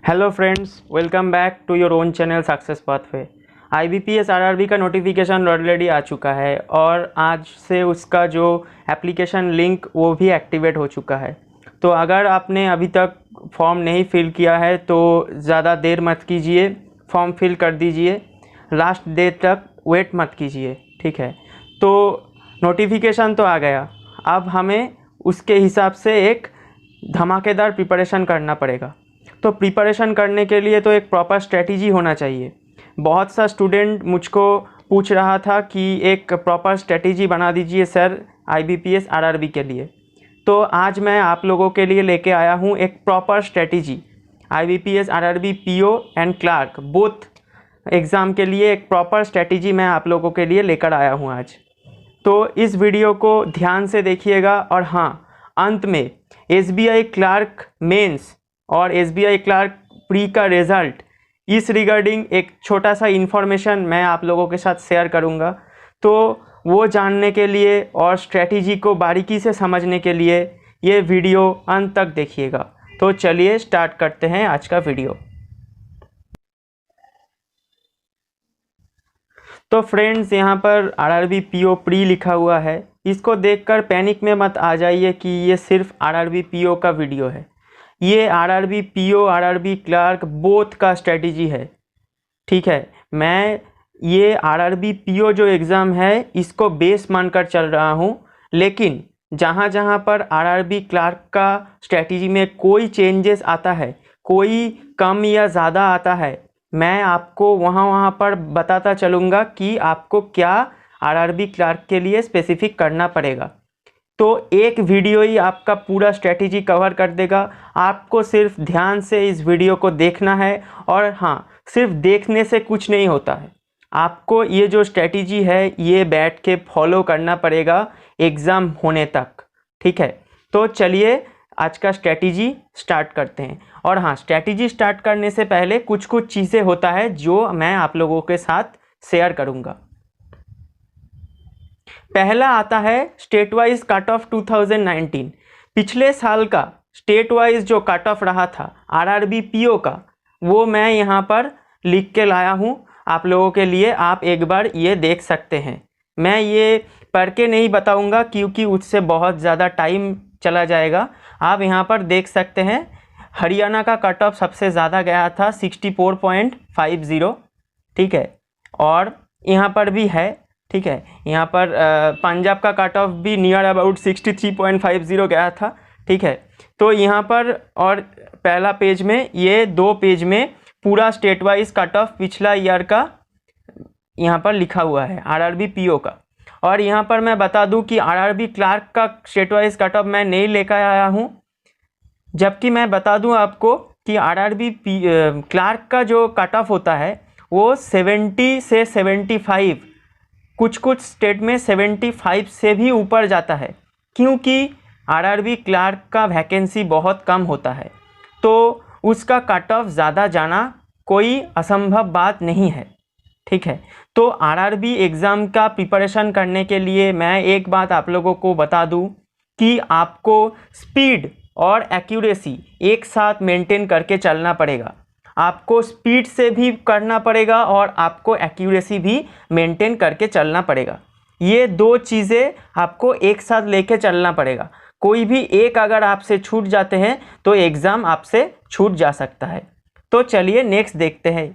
Hello friends, welcome back to your own channel success pathway. IBPS RRB का notification already आ चुका है और आज से उसका जो एप्लीकेशन लिंक वो भी एक्टिवेट हो चुका है। तो अगर आपने अभी तक फॉर्म नहीं फिल किया है तो ज़्यादा देर मत कीजिए, फॉर्म फिल कर दीजिए। लास्ट डे तक वेट मत कीजिए, ठीक है। तो नोटिफिकेशन तो आ गया, अब हमें उसके हिसाब से एक धमाकेदार प्रिपरेशन करना पड़ेगा। तो प्रिपरेशन करने के लिए तो एक प्रॉपर स्ट्रेटजी होना चाहिए। बहुत सा स्टूडेंट मुझको पूछ रहा था कि एक प्रॉपर स्ट्रेटजी बना दीजिए सर IBPS RRB के लिए। तो आज मैं आप लोगों के लिए लेके आया हूँ एक proper strategy. IBPS RRB PO and clerk both exam के लिए एक प्रॉपर स्ट्रेटजी मैं आप लोगों के लिए लेकर आया हूँ आज। तो इस वीडियो को ध्यान से देखिएगा और हाँ, अंत में SBI क्लार्क मेंस और SBI क्लार्क प्री का रिज़ल्ट इस रिगार्डिंग एक छोटा सा इन्फॉर्मेशन मैं आप लोगों के साथ शेयर करूंगा। तो वो जानने के लिए और स्ट्रेटजी को बारीकी से समझने के लिए ये वीडियो अंत तक देखिएगा। तो चलिए स्टार्ट करते हैं आज का वीडियो। तो फ्रेंड्स, यहाँ पर RRB PO प्री लिखा हुआ है। इसको देखकर पैनिक में मत आ जाइए कि ये सिर्फ RRB PO का वीडियो है। ये RRB PO RRB clerk both का स्ट्रेटजी है, ठीक है। मैं ये RRB PO जो एग्ज़ाम है इसको बेस मानकर चल रहा हूँ, लेकिन जहाँ जहाँ पर RRB क्लार्क का स्ट्रेटजी में कोई चेंजेस आता है, कोई कम या ज़्यादा आता है, मैं आपको वहाँ पर बताता चलूँगा कि आपको क्या RRB क्लार्क के लिए स्पेसिफिक करना पड़ेगा। तो एक वीडियो ही आपका पूरा स्ट्रेटजी कवर कर देगा। आपको सिर्फ ध्यान से इस वीडियो को देखना है और हाँ, सिर्फ देखने से कुछ नहीं होता है। आपको ये जो स्ट्रेटजी है ये बैठ के फॉलो करना पड़ेगा एग्ज़ाम होने तक, ठीक है। तो चलिए आज का स्ट्रेटजी स्टार्ट करते हैं। और हाँ, स्ट्रेटजी स्टार्ट करने से पहले कुछ चीज़ें होता है जो मैं आप लोगों के साथ शेयर करूँगा। पहला आता है स्टेट वाइज कट ऑफ 2019। पिछले साल का स्टेट वाइज जो कट ऑफ रहा था RRB PO का, वो मैं यहाँ पर लिख के लाया हूँ आप लोगों के लिए। आप एक बार ये देख सकते हैं। मैं ये पढ़ के नहीं बताऊँगा क्योंकि उससे बहुत ज़्यादा टाइम चला जाएगा। आप यहाँ पर देख सकते हैं हरियाणा का कट ऑफ सबसे ज़्यादा गया था 64.50, ठीक है। और यहाँ पर भी है, ठीक है। यहाँ पर पंजाब का कट ऑफ भी नियर अबाउट 63.50 गया था, ठीक है। तो यहाँ पर और पहला पेज में, ये दो पेज में पूरा स्टेट वाइज कट ऑफ पिछला ईयर का यहाँ पर लिखा हुआ है RRB PO का। और यहाँ पर मैं बता दूँ कि RRB क्लार्क का स्टेट वाइज कट ऑफ मैं नहीं लेकर आया हूँ, जबकि मैं बता दूँ आपको कि RRB क्लार्क का जो कट ऑफ होता है वो 70 से 75, कुछ स्टेट में 75 से भी ऊपर जाता है, क्योंकि RRB क्लार्क का वैकेंसी बहुत कम होता है। तो उसका कट ऑफ ज़्यादा जाना कोई असंभव बात नहीं है, ठीक है। तो RRB एग्ज़ाम का प्रिपरेशन करने के लिए मैं एक बात आप लोगों को बता दूं कि आपको स्पीड और एक्यूरेसी एक साथ मेंटेन करके चलना पड़ेगा। आपको स्पीड से भी करना पड़ेगा और आपको एक्यूरेसी भी मेंटेन करके चलना पड़ेगा। ये दो चीज़ें आपको एक साथ लेके चलना पड़ेगा। कोई भी एक अगर आपसे छूट जाते हैं तो एग्ज़ाम आपसे छूट जा सकता है। तो चलिए नेक्स्ट देखते हैं।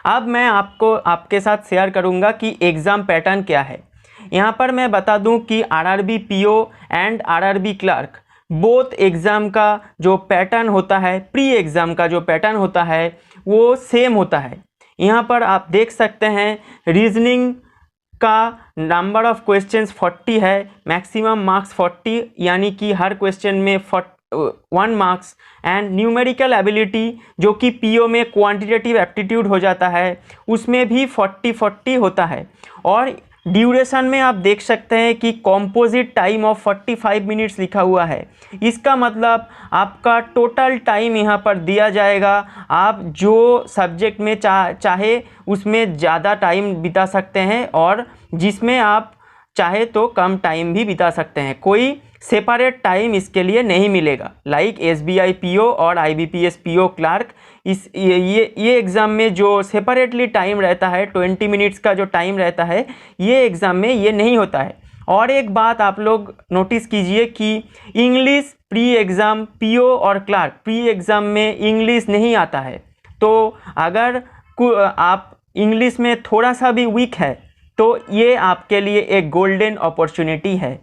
अब मैं आपके साथ शेयर करूंगा कि एग्ज़ाम पैटर्न क्या है। यहाँ पर मैं बता दूं कि RRB PO and RRB clerk both exam का जो पैटर्न होता है, प्री एग्ज़ाम का जो पैटर्न होता है वो सेम होता है। यहाँ पर आप देख सकते हैं रीजनिंग का नंबर ऑफ क्वेश्चंस 40 है, मैक्सिमम मार्क्स 40, यानी कि हर क्वेश्चन में 1 मार्क्स। एंड न्यूमेरिकल एबिलिटी जो कि PO में क्वांटिटेटिव एप्टीट्यूड हो जाता है, उसमें भी 40 होता है। और ड्यूरेशन में आप देख सकते हैं कि कॉम्पोजिट टाइम ऑफ 45 मिनट्स लिखा हुआ है। इसका मतलब आपका टोटल टाइम यहाँ पर दिया जाएगा। आप जो सब्जेक्ट में चाहे उसमें ज़्यादा टाइम बिता सकते हैं और जिसमें आप चाहे तो कम टाइम भी बिता सकते हैं। कोई सेपरेट टाइम इसके लिए नहीं मिलेगा। लाइक SBI PO और IBPS PO क्लार्क, इस ये एग्ज़ाम में जो सेपरेटली टाइम रहता है 20 मिनट्स का जो टाइम रहता है, ये एग्ज़ाम में ये नहीं होता है। और एक बात आप लोग नोटिस कीजिए कि इंग्लिश प्री एग्ज़ाम PO और क्लार्क प्री एग्ज़ाम में इंग्लिश नहीं आता है। तो अगर आप इंग्लिश में थोड़ा सा भी वीक है तो ये आपके लिए एक गोल्डन अपॉर्चुनिटी है।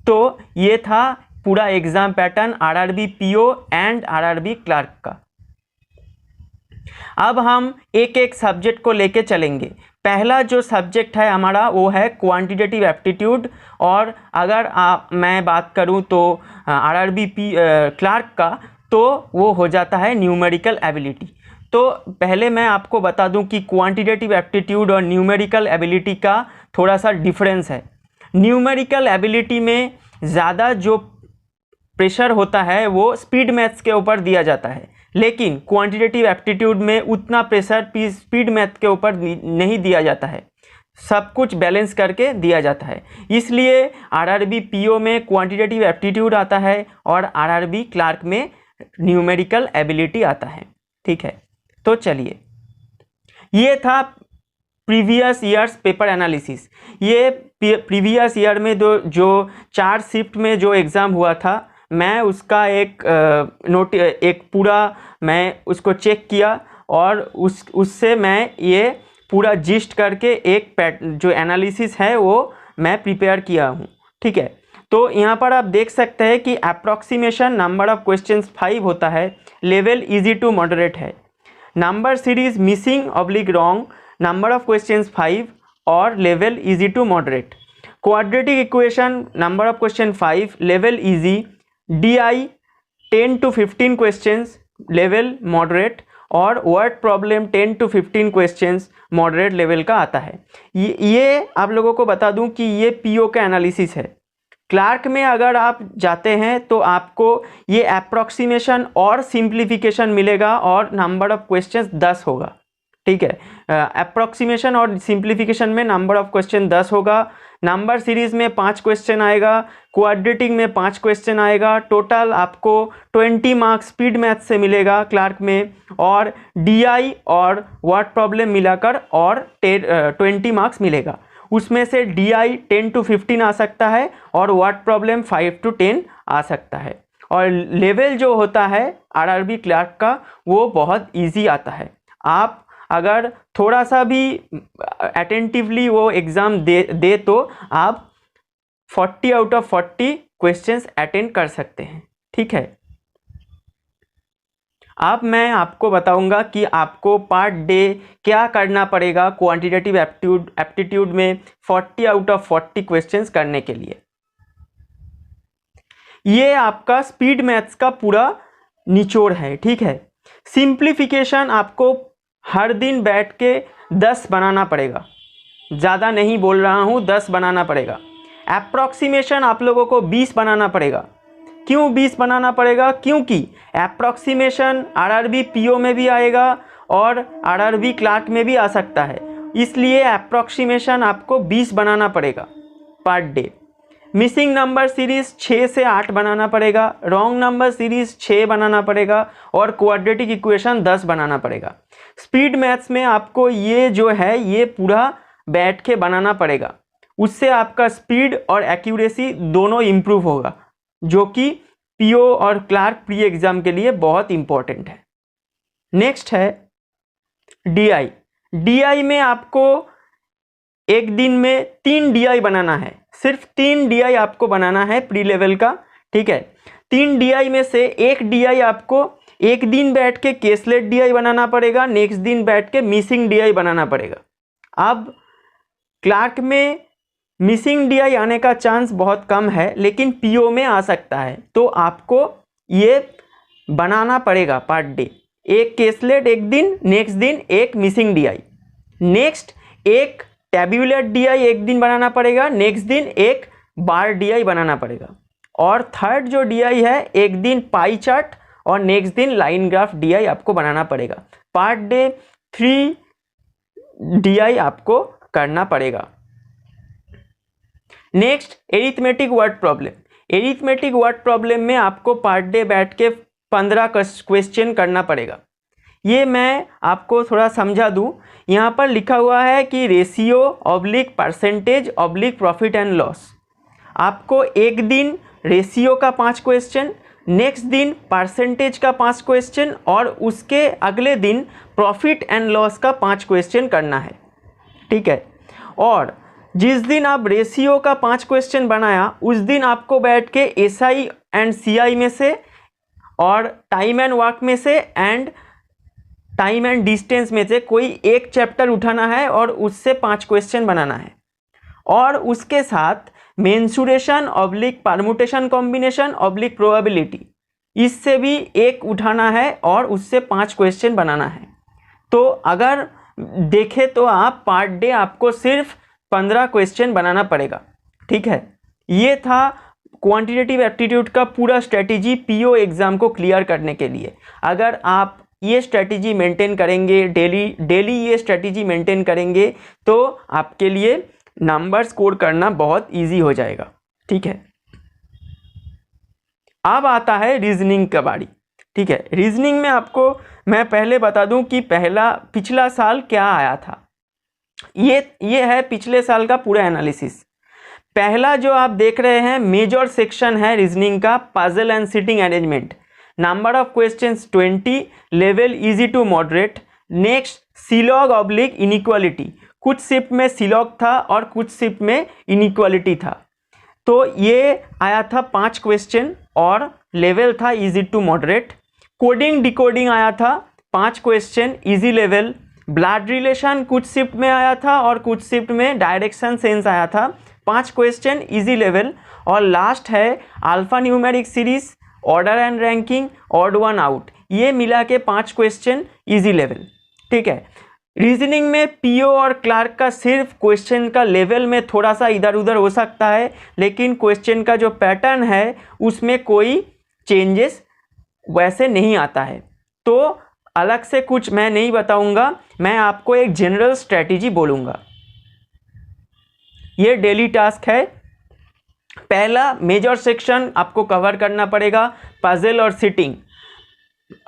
तो ये था पूरा exam pattern RRB PO and RRB clerk का। अब हम एक एक सब्जेक्ट को लेके चलेंगे। पहला जो सब्जेक्ट है हमारा वो है क्वांटिटेटिव एप्टीट्यूड, और अगर मैं बात करूं तो RRB क्लार्क का, तो वो हो जाता है न्यूमेरिकल एबिलिटी। तो पहले मैं आपको बता दूं कि क्वांटिटेटिव एप्टीट्यूड और न्यूमेरिकल एबिलिटी का थोड़ा सा डिफरेंस है। न्यूमेरिकल एबिलिटी में ज़्यादा जो प्रेशर होता है वो स्पीड मैथ्स के ऊपर दिया जाता है, लेकिन क्वांटिटेटिव एप्टीट्यूड में उतना प्रेशर स्पीड मैथ के ऊपर नहीं दिया जाता है, सब कुछ बैलेंस करके दिया जाता है। इसलिए RRB PO में क्वांटिटेटिव एप्टीट्यूड आता है और RRB क्लार्क में न्यूमेरिकल एबिलिटी आता है। ठीक है, तो चलिए, ये था प्रीवियस ईयर्स पेपर एनालिसिस। ये प्रीवियस ईयर में जो 4 शिफ्ट में जो एग्ज़ाम हुआ था, मैं उसका एक पूरा मैं उसको चेक किया और उससे मैं ये पूरा जिस्ट करके एक जो एनालिसिस है वो मैं प्रिपेयर किया हूँ। ठीक है, तो यहाँ पर आप देख सकते हैं कि अप्रॉक्सीमेशन नंबर ऑफ क्वेश्चंस 5 होता है, लेवल इजी टू मॉडरेट है। Number series missing oblique wrong, number of questions 5 और level easy to moderate. Quadratic equation number of question 5, level easy. DI 10 to 15 questions, level moderate. और word problem 10 to 15 questions moderate level का आता है। ये आप लोगों को बता दूं कि ये PO का एनालिसिस है। क्लार्क में अगर आप जाते हैं तो आपको ये अप्रॉक्सीमेशन और सिंप्लीफिकेशन मिलेगा और नंबर ऑफ क्वेश्चंस 10 होगा। ठीक है, अप्रॉक्सीमेशन और सिंप्लीफिकेशन में नंबर ऑफ क्वेश्चन 10 होगा। नंबर सीरीज में 5 क्वेश्चन आएगा, क्वाड्रेटिक में 5 क्वेश्चन आएगा। टोटल आपको 20 मार्क्स स्पीड मैथ से मिलेगा क्लार्क में, और DI और वर्ड प्रॉब्लम मिलाकर और 20 मार्क्स मिलेगा। उसमें से DI 10 to 15 आ सकता है और वर्ड प्रॉब्लम 5 to 10 आ सकता है। और लेवल जो होता है RRB क्लार्क का वो बहुत ईजी आता है। आप अगर थोड़ा सा भी अटेंटिवली वो एग्ज़ाम दे तो आप 40 out of 40 क्वेश्चंस अटेंड कर सकते हैं। ठीक है, अब मैं आपको बताऊंगा कि आपको पार्ट डे क्या करना पड़ेगा क्वांटिटेटिव एप्टीट्यूड में 40 out of 40 क्वेश्चंस करने के लिए। ये आपका स्पीड मैथ्स का पूरा निचोड़ है। ठीक है, सिंप्लीफिकेशन आपको हर दिन बैठ के 10 बनाना पड़ेगा, ज़्यादा नहीं बोल रहा हूँ, 10 बनाना पड़ेगा। अप्रॉक्सीमेशन आप लोगों को 20 बनाना पड़ेगा। क्यों 20 बनाना पड़ेगा? क्योंकि अप्रॉक्सीमेशन RRB PO में भी आएगा और RRB क्लार्क में भी आ सकता है, इसलिए अप्रॉक्सीमेशन आपको 20 बनाना पड़ेगा per day. Missing number series 6 से 8 बनाना पड़ेगा, रॉन्ग नंबर सीरीज 6 बनाना पड़ेगा और क्वाड्रेटिक इक्वेशन 10 बनाना पड़ेगा। स्पीड मैथ्स में आपको ये जो है ये पूरा बैठ के बनाना पड़ेगा, उससे आपका स्पीड और एक्यूरेसी दोनों इम्प्रूव होगा, जो कि PO और क्लार्क प्री एग्जाम के लिए बहुत इम्पोर्टेंट है। नेक्स्ट है DI। DI में आपको एक दिन में 3 DI बनाना है, सिर्फ 3 DI आपको बनाना है प्री लेवल का। ठीक है, 3 DI में से एक DI आपको एक दिन बैठ के केसलेट DI बनाना पड़ेगा, नेक्स्ट दिन बैठ के मिसिंग DI बनाना पड़ेगा। अब क्लार्क में मिसिंग DI आने का चांस बहुत कम है, लेकिन PO में आ सकता है, तो आपको ये बनाना पड़ेगा पर डे। एक केसलेट एक दिन, नेक्स्ट दिन एक मिसिंग DI, नेक्स्ट एक टैब्यूलर DI एक दिन बनाना पड़ेगा, नेक्स्ट दिन एक बार DI बनाना पड़ेगा, और थर्ड जो DI है एक दिन पाई चार्ट और नेक्स्ट दिन लाइन ग्राफ DI आपको बनाना पड़ेगा। पर डे 3 DI आपको करना पड़ेगा। Next arithmetic word problem. Arithmetic word problem में आपको पर डे बैठ के 15 क्वेश्चन करना पड़ेगा। ये मैं आपको थोड़ा समझा दूँ। यहाँ पर लिखा हुआ है कि ratio oblique percentage oblique profit and loss. आपको एक दिन रेशियो का 5 क्वेश्चन, नेक्स्ट दिन परसेंटेज का 5 क्वेश्चन और उसके अगले दिन प्रॉफिट एंड लॉस का 5 क्वेश्चन करना है, ठीक है। और जिस दिन आप रेशियो का 5 क्वेश्चन बनाया उस दिन आपको बैठ के SI एंड CI में से और टाइम एंड वर्क में से एंड टाइम एंड डिस्टेंस में से कोई एक चैप्टर उठाना है और उससे 5 क्वेश्चन बनाना है। और उसके साथ mensuration oblique permutation combination oblique probability, इससे भी एक उठाना है और उससे 5 क्वेश्चन बनाना है। तो अगर देखें तो आप पर डे आपको सिर्फ 15 क्वेश्चन बनाना पड़ेगा, ठीक है। ये था क्वांटिटेटिव एप्टीट्यूड का पूरा स्ट्रेटेजी PO एग्ज़ाम को क्लियर करने के लिए। अगर आप ये स्ट्रेटेजी मेंटेन करेंगे, डेली ये स्ट्रेटेजी मेंटेन करेंगे तो आपके लिए नंबर स्कोर करना बहुत इजी हो जाएगा, ठीक है। अब आता है रीजनिंग का बारी, ठीक है। रीजनिंग में आपको मैं पहले बता दूं कि पिछला साल क्या आया था। ये है पिछले साल का पूरा एनालिसिस। पहला जो आप देख रहे हैं मेजर सेक्शन है रीजनिंग का, puzzle and sitting arrangement. Number of questions 20, level easy to moderate. Next syllog oblique inequality, कुछ शिफ्ट में सिलॉग था और कुछ शिफ्ट में इनइक्वालिटी था। तो ये आया था 5 क्वेश्चन और लेवल था easy to moderate. Coding decoding आया था 5 question, easy level. Blood relation कुछ शिफ्ट में आया था और कुछ शिफ्ट में डायरेक्शन सेंस आया था, 5 क्वेश्चन, इजी लेवल। और लास्ट है alpha numeric series, order and ranking, odd one out, ये मिला के 5 क्वेश्चन, इजी लेवल, ठीक है। रीजनिंग में PO और क्लार्क का सिर्फ क्वेश्चन का लेवल में थोड़ा सा इधर उधर हो सकता है, लेकिन क्वेश्चन का जो पैटर्न है उसमें कोई चेंजेस वैसे नहीं आता है। तो अलग से कुछ मैं नहीं बताऊंगा, मैं आपको एक जनरल स्ट्रेटेजी बोलूंगा। ये डेली टास्क है। पहला मेजर सेक्शन आपको कवर करना पड़ेगा, पजल और सिटिंग।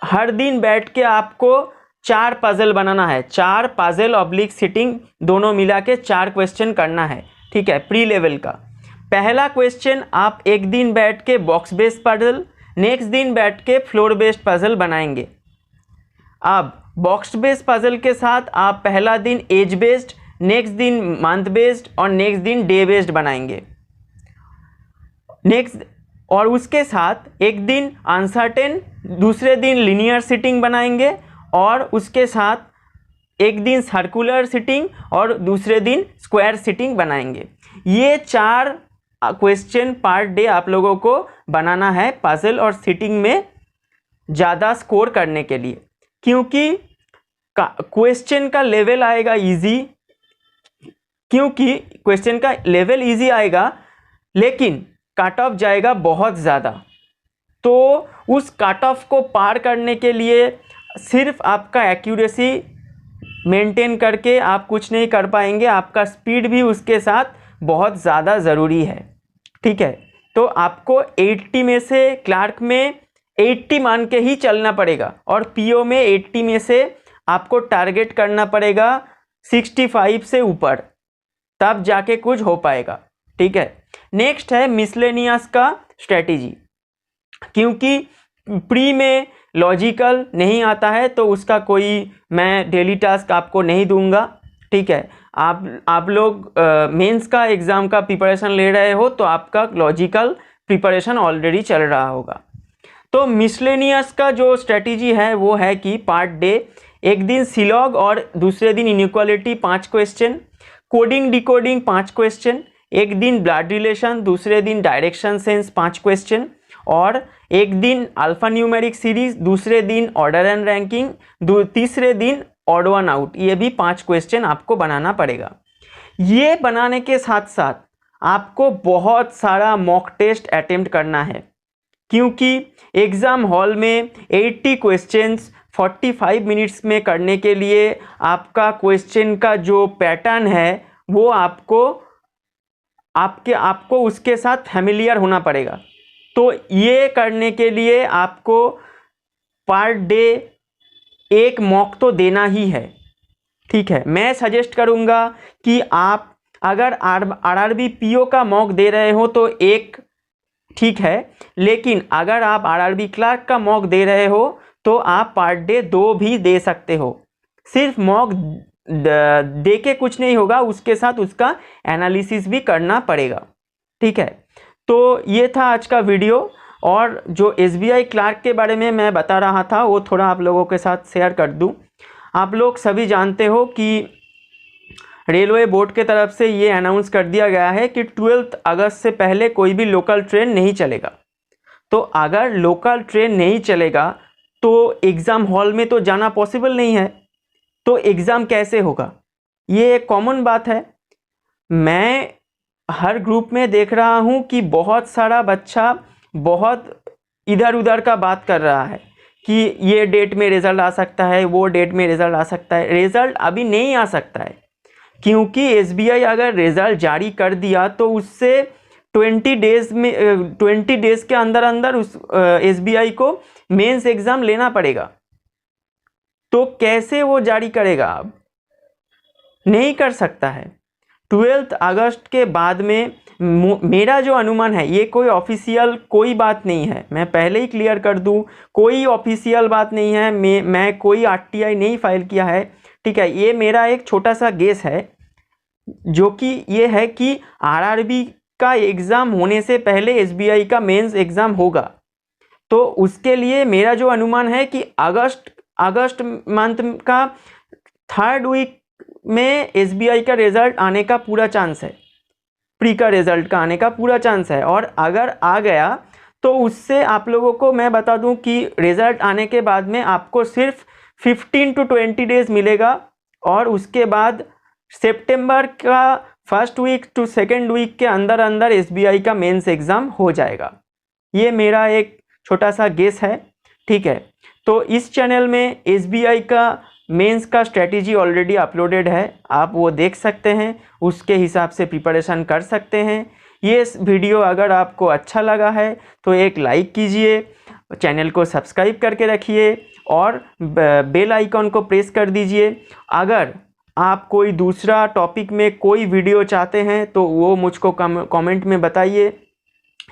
हर दिन बैठ के आपको 4 पजल बनाना है, 4 पजल ऑब्लिक सिटिंग दोनों मिला के 4 क्वेश्चन करना है, ठीक है, प्री लेवल का। पहला क्वेश्चन आप एक दिन बैठ के बॉक्स बेस्ड पजल, नेक्स्ट दिन बैठ के फ्लोर बेस्ड पजल बनाएंगे। अब बॉक्स बेस्ड पजल के साथ आप पहला दिन एज बेस्ड, नेक्स्ट दिन मंथ बेस्ड और नेक्स्ट दिन डे बेस्ड बनाएंगे। नेक्स्ट और उसके साथ एक दिन अनसर्टेन, दूसरे दिन लिनियर सिटिंग बनाएंगे और उसके साथ एक दिन सर्कुलर सिटिंग और दूसरे दिन स्क्वायर सिटिंग बनाएंगे। ये 4 क्वेश्चन पर डे आप लोगों को बनाना है पजल और सिटिंग में ज़्यादा स्कोर करने के लिए, क्योंकि क्वेश्चन का लेवल आएगा इजी, क्योंकि क्वेश्चन का लेवल इजी आएगा लेकिन कट ऑफ जाएगा बहुत ज़्यादा। तो उस कट ऑफ को पार करने के लिए सिर्फ आपका एक्यूरेसी मेंटेन करके आप कुछ नहीं कर पाएंगे, आपका स्पीड भी उसके साथ बहुत ज़्यादा ज़रूरी है, ठीक है। तो आपको 80 में से क्लार्क में 80 मान के ही चलना पड़ेगा और PO में 80 में से आपको टारगेट करना पड़ेगा 65 से ऊपर, तब जाके कुछ हो पाएगा, ठीक है। नेक्स्ट है मिसलेनियस का स्ट्रेटेजी, क्योंकि प्री में लॉजिकल नहीं आता है तो उसका कोई मैं डेली टास्क आपको नहीं दूंगा, ठीक है। आप लोग मेंस का एग्ज़ाम का प्रिपरेशन ले रहे हो तो आपका लॉजिकल प्रिपरेशन ऑलरेडी चल रहा होगा। तो मिसलेनियस का जो स्ट्रेटेजी है वो है कि पार्ट डे एक दिन सिलॉग और दूसरे दिन inequality 5 question, coding decoding 5 question, एक दिन ब्लड रिलेशन, दूसरे दिन डायरेक्शन सेंस 5 क्वेश्चन और एक दिन अल्फा न्यूमेरिक सीरीज, दूसरे दिन ऑर्डर एंड रैंकिंग, तीसरे दिन ऑड वन आउट, ये भी 5 क्वेश्चन आपको बनाना पड़ेगा। ये बनाने के साथ साथ आपको बहुत सारा मॉक टेस्ट अटेम्प्ट करना है, क्योंकि एग्ज़ाम हॉल में 80 क्वेश्चंस 45 मिनट्स में करने के लिए आपका क्वेश्चन का जो पैटर्न है वो आपको उसके साथ फैमिलियर होना पड़ेगा, तो ये करने के लिए आपको पर डे एक मॉक तो देना ही है, ठीक है। मैं सजेस्ट करूँगा कि आप अगर आरआरबी पीओ का मॉक दे रहे हो तो एक ठीक है, लेकिन अगर आप आरआरबी क्लर्क का मॉक दे रहे हो तो आप पर डे 2 भी दे सकते हो। सिर्फ मॉक दे के कुछ नहीं होगा, उसके साथ उसका एनालिसिस भी करना पड़ेगा, ठीक है। तो ये था आज का वीडियो, और जो एसबीआई क्लर्क के बारे में मैं बता रहा था वो थोड़ा आप लोगों के साथ शेयर कर दूं। आप लोग सभी जानते हो कि रेलवे बोर्ड के तरफ से ये अनाउंस कर दिया गया है कि 12 अगस्त से पहले कोई भी लोकल ट्रेन नहीं चलेगा। तो अगर लोकल ट्रेन नहीं चलेगा तो एग्ज़ाम हॉल में तो जाना पॉसिबल नहीं है, तो एग्ज़ाम कैसे होगा? ये एक कॉमन बात है। मैं हर ग्रुप में देख रहा हूँ कि बहुत सारा बच्चा बहुत इधर उधर का बात कर रहा है कि ये डेट में रिज़ल्ट आ सकता है, वो डेट में रिज़ल्ट आ सकता है। रिज़ल्ट अभी नहीं आ सकता है, क्योंकि एसबीआई अगर रिज़ल्ट जारी कर दिया तो उससे 20 डेज़ के अंदर अंदर उस एसबीआई को मेंस एग्ज़ाम लेना पड़ेगा। तो कैसे वो जारी करेगा? अब नहीं कर सकता है। 12 अगस्त के बाद में मेरा जो अनुमान है, ये कोई ऑफिशियल कोई बात नहीं है, मैं पहले ही क्लियर कर दूं, कोई ऑफिशियल बात नहीं है। मैं कोई आरटीआई नहीं फाइल किया है, ठीक है। ये मेरा एक छोटा सा गेस है, जो कि ये है कि आरआरबी का एग्ज़ाम होने से पहले एसबीआई का मेंस एग्ज़ाम होगा। तो उसके लिए मेरा जो अनुमान है कि अगस्त मंथ का 3rd वीक में एसबीआई का रिज़ल्ट आने का पूरा चांस है, प्री का रिज़ल्ट का आने का पूरा चांस है। और अगर आ गया तो उससे आप लोगों को मैं बता दूं कि रिज़ल्ट आने के बाद में आपको सिर्फ 15 to 20 डेज़ मिलेगा, और उसके बाद सितंबर का 1st week to 2nd week के अंदर अंदर एसबीआई का मेंस एग्ज़ाम हो जाएगा। ये मेरा एक छोटा सा गेस है, ठीक है। तो इस चैनल में एसबीआई का मेंस का स्ट्रेटजी ऑलरेडी अपलोडेड है, आप वो देख सकते हैं, उसके हिसाब से प्रिपरेशन कर सकते हैं। ये वीडियो अगर आपको अच्छा लगा है तो एक लाइक कीजिए, चैनल को सब्सक्राइब करके रखिए और बेल आइकॉन को प्रेस कर दीजिए। अगर आप कोई दूसरा टॉपिक में कोई वीडियो चाहते हैं तो वो मुझको कमेंट में बताइए।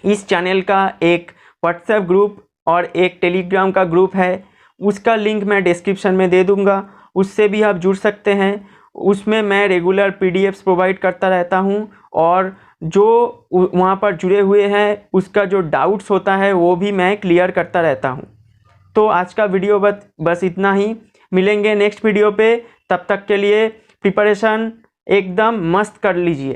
इस चैनल का एक व्हाट्सएप ग्रुप और एक टेलीग्राम का ग्रुप है, उसका लिंक मैं डिस्क्रिप्शन में दे दूंगा, उससे भी आप जुड़ सकते हैं। उसमें मैं रेगुलर पीडीएफ्स प्रोवाइड करता रहता हूं, और जो वहां पर जुड़े हुए हैं उसका जो डाउट्स होता है वो भी मैं क्लियर करता रहता हूं। तो आज का वीडियो बस इतना ही, मिलेंगे नेक्स्ट वीडियो पे। तब तक के लिए प्रिपरेशन एकदम मस्त कर लीजिए।